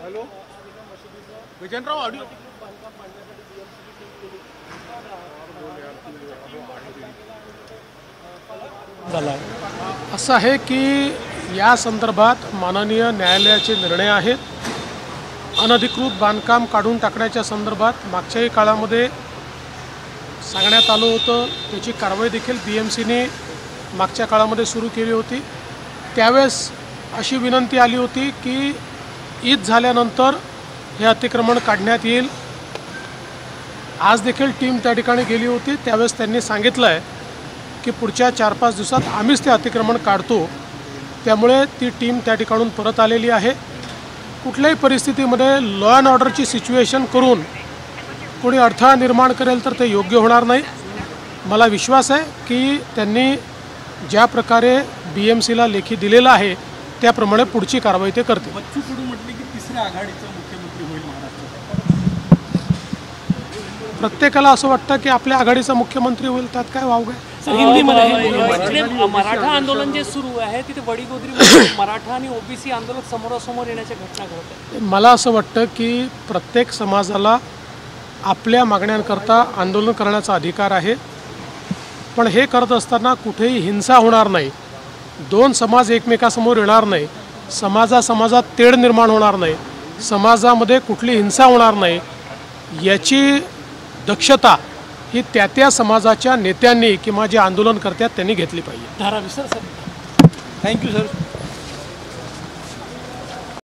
Hello विजयनराव audio झाला असं आहे की या संदर्भात माननीय न्यायालयाचे निर्णय आहेत. अनधिकृत बांधकाम काढून टाकण्याच्या संदर्भात मागच्याही काळामध्ये सांगण्यात आलं होतं. त्याची कारवाई देखील BMCने मागच्या काळामध्ये सुरू केली होती. त्यावेळेस अशी विनंती आली होती की ईद झाल्यानंतर हे अतिक्रमण काढण्यात येईल. आज देखील टीम त्या ठिकाणी गेली होती. त्यावेळेस त्यांनी सांगितलं आहे की पुढच्या 4-5 दिवसात आम्हीच ते अतिक्रमण काढतो. त्यामुळे ती टीम त्या ठिकाणून परत आलेली आहे. कुठल्याही परिस्थितीमध्ये लॉ अँड ऑर्डरची सिच्युएशन करून कोणी अडथळा निर्माण करेल तर ते योग्य होणार नाही. मला विश्वास आहे की त्यांनी ज्या प्रकारे BMCला लेखी दिलेला आहे त्याप्रमाणे पुढची कारवाई ते करतील. बच्चू कडू म्हटले की तिसऱ्या आघाडीचा मुख्यमंत्री होईल महाराष्ट्रात. प्रत्येकाला असं वाटतं की आपल्या आघाडीचा मुख्यमंत्री होईल, त्यात काय वावग आहे. मराठा आंदोलन जे सुरू आहे तिथे वडीगोद्री मराठा आणि OBC आंदोलक समोरासमोर येण्याच्या घटना घडत आहेत. मला असं वाटतं की प्रत्येक समाजाला आपल्या मागण्यांकरता आंदोलन करण्याचा अधिकार आहे. पण हे करत असताना कुठेही हिंसा होणार नाही. दोन समाज एकमेकासमोर येणार नाही. समाजात तेढ निर्माण होणार नाही. समाजामध्ये कुठली हिंसा होणार नाही. याची दक्षता ही त्या समाजाच्या नेत्यांनी किंवा जे आंदोलन करतात त्यांनी घेतली पाहिजे. धारावी सर. Thank you sir.